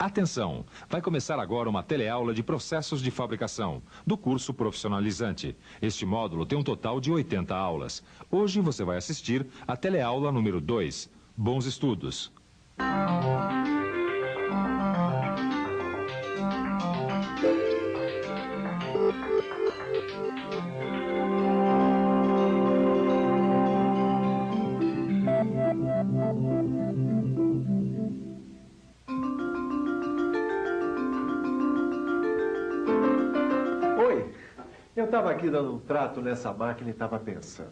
Atenção! Vai começar agora uma teleaula de processos de fabricação, do curso profissionalizante. Este módulo tem um total de 80 aulas. Hoje você vai assistir a teleaula número 2. Bons estudos! Eu estava aqui dando um trato nessa máquina e estava pensando.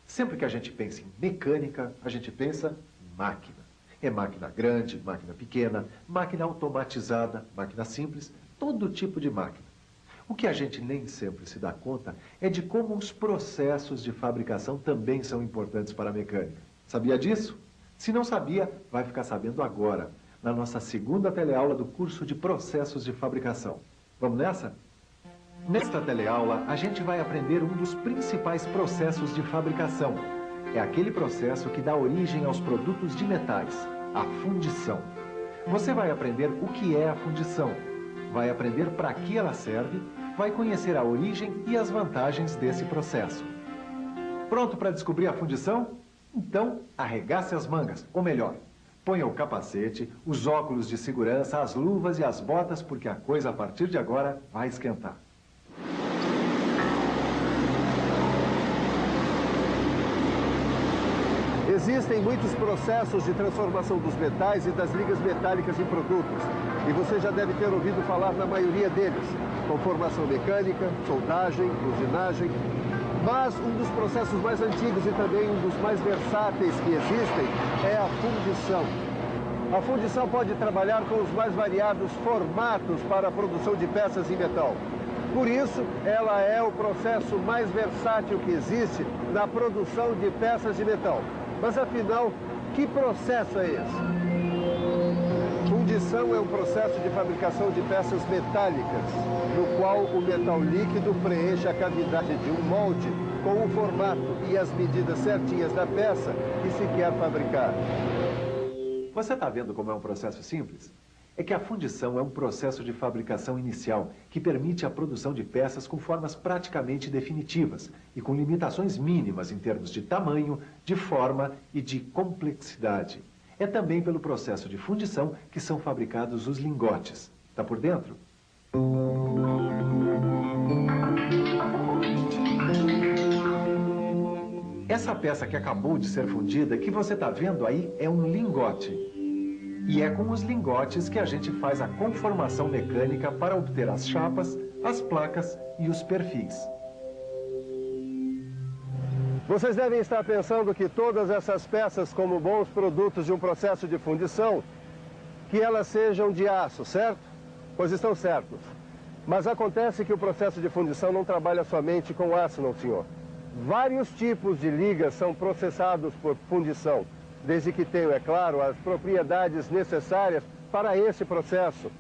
Sempre que a gente pensa em mecânica, a gente pensa em máquina. É máquina grande, máquina pequena, máquina automatizada, máquina simples, todo tipo de máquina. O que a gente nem sempre se dá conta é de como os processos de fabricação também são importantes para a mecânica. Sabia disso? Se não sabia, vai ficar sabendo agora, na nossa segunda teleaula do curso de processos de fabricação. Vamos nessa? Nesta teleaula, a gente vai aprender um dos principais processos de fabricação. É aquele processo que dá origem aos produtos de metais, a fundição. Você vai aprender o que é a fundição, vai aprender para que ela serve, vai conhecer a origem e as vantagens desse processo. Pronto para descobrir a fundição? Então, arregace as mangas, ou melhor, ponha o capacete, os óculos de segurança, as luvas e as botas, porque a coisa a partir de agora vai esquentar. Existem muitos processos de transformação dos metais e das ligas metálicas em produtos. E você já deve ter ouvido falar na maioria deles. Conformação mecânica, soldagem, usinagem. Mas um dos processos mais antigos e também um dos mais versáteis que existem é a fundição. A fundição pode trabalhar com os mais variados formatos para a produção de peças em metal. Por isso, ela é o processo mais versátil que existe na produção de peças de metal. Mas afinal, que processo é esse? Fundição é um processo de fabricação de peças metálicas, no qual o metal líquido preenche a cavidade de um molde com o formato e as medidas certinhas da peça que se quer fabricar. Você está vendo como é um processo simples? É que a fundição é um processo de fabricação inicial que permite a produção de peças com formas praticamente definitivas e com limitações mínimas em termos de tamanho, de forma e de complexidade. É também pelo processo de fundição que são fabricados os lingotes. Está por dentro? Essa peça que acabou de ser fundida, que você está vendo aí, é um lingote. E é com os lingotes que a gente faz a conformação mecânica para obter as chapas, as placas e os perfis. Vocês devem estar pensando que todas essas peças, como bons produtos de um processo de fundição, que elas sejam de aço, certo? Pois estão certos. Mas acontece que o processo de fundição não trabalha somente com aço, não, senhor. Vários tipos de ligas são processados por fundição, desde que tenham, é claro, as propriedades necessárias para esse processo,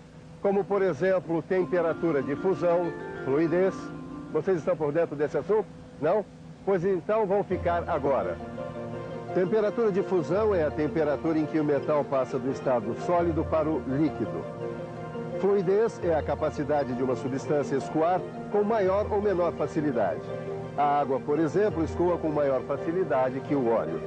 como, por exemplo, temperatura de fusão, fluidez. Vocês estão por dentro desse assunto? Não? Pois então vão ficar agora. Temperatura de fusão é a temperatura em que o metal passa do estado sólido para o líquido. Fluidez é a capacidade de uma substância escoar com maior ou menor facilidade. A água, por exemplo, escoa com maior facilidade que o óleo.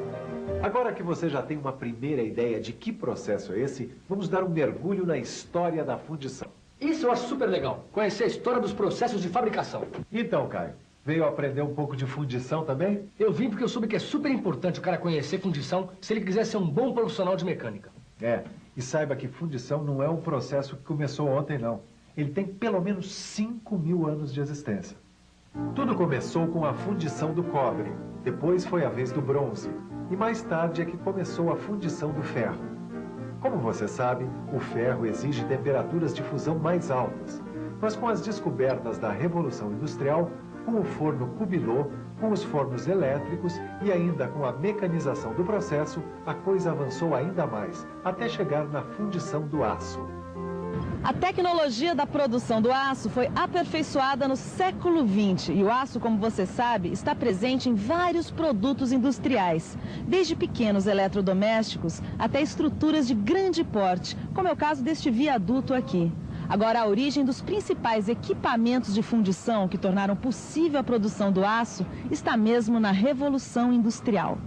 Agora que você já tem uma primeira ideia de que processo é esse, vamos dar um mergulho na história da fundição. Isso eu acho super legal, conhecer a história dos processos de fabricação. Então, Caio, veio aprender um pouco de fundição também? Eu vim porque eu soube que é super importante o cara conhecer fundição se ele quiser ser um bom profissional de mecânica. É, e saiba que fundição não é um processo que começou ontem, não. Ele tem pelo menos 5.000 anos de existência. Tudo começou com a fundição do cobre, depois foi a vez do bronze, e mais tarde é que começou a fundição do ferro. Como você sabe, o ferro exige temperaturas de fusão mais altas, mas com as descobertas da Revolução Industrial, com o forno cubilot, com os fornos elétricos e ainda com a mecanização do processo, a coisa avançou ainda mais, até chegar na fundição do aço. A tecnologia da produção do aço foi aperfeiçoada no século XX e o aço, como você sabe, está presente em vários produtos industriais, desde pequenos eletrodomésticos até estruturas de grande porte, como é o caso deste viaduto aqui. Agora, a origem dos principais equipamentos de fundição que tornaram possível a produção do aço está mesmo na Revolução Industrial.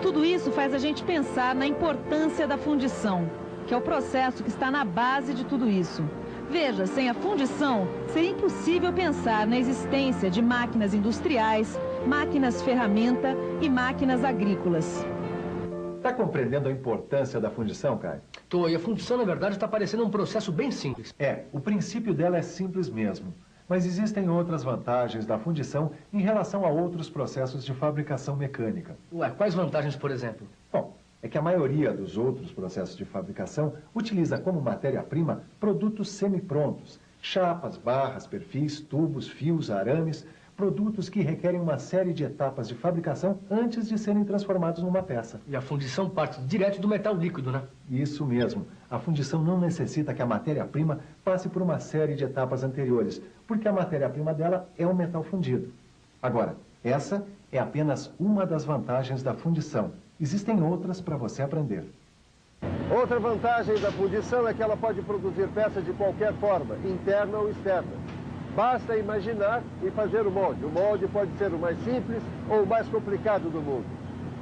Tudo isso faz a gente pensar na importância da fundição, que é o processo que está na base de tudo isso. Veja, sem a fundição, seria impossível pensar na existência de máquinas industriais, máquinas ferramenta e máquinas agrícolas. Está compreendendo a importância da fundição, Caio? Tô, e a fundição, na verdade, está parecendo um processo bem simples. O princípio dela é simples mesmo. Mas existem outras vantagens da fundição em relação a outros processos de fabricação mecânica. Ué, quais vantagens, por exemplo? Bom, é que a maioria dos outros processos de fabricação utiliza como matéria-prima produtos semi-prontos, chapas, barras, perfis, tubos, fios, arames, produtos que requerem uma série de etapas de fabricação antes de serem transformados numa peça. E a fundição parte direto do metal líquido, né? Isso mesmo. A fundição não necessita que a matéria-prima passe por uma série de etapas anteriores, porque a matéria-prima dela é o metal fundido. Agora, essa é apenas uma das vantagens da fundição. Existem outras para você aprender. Outra vantagem da fundição é que ela pode produzir peças de qualquer forma, interna ou externa. Basta imaginar e fazer o molde. O molde pode ser o mais simples ou o mais complicado do mundo.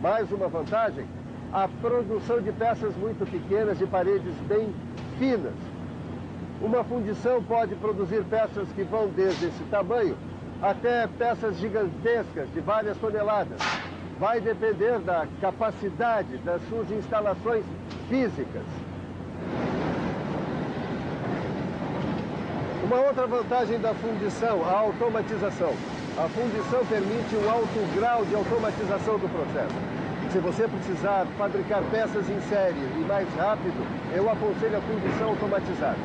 Mais uma vantagem, a produção de peças muito pequenas de paredes bem finas. Uma fundição pode produzir peças que vão desde esse tamanho até peças gigantescas de várias toneladas. Vai depender da capacidade das suas instalações físicas. Uma outra vantagem da fundição, a automatização. A fundição permite um alto grau de automatização do processo. Se você precisar fabricar peças em série e mais rápido, eu aconselho a fundição automatizada.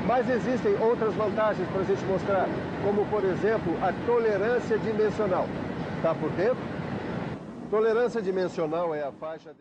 Mas existem outras vantagens para a gente mostrar, como, por exemplo, a tolerância dimensional. Está por dentro? Tolerância dimensional é a faixa...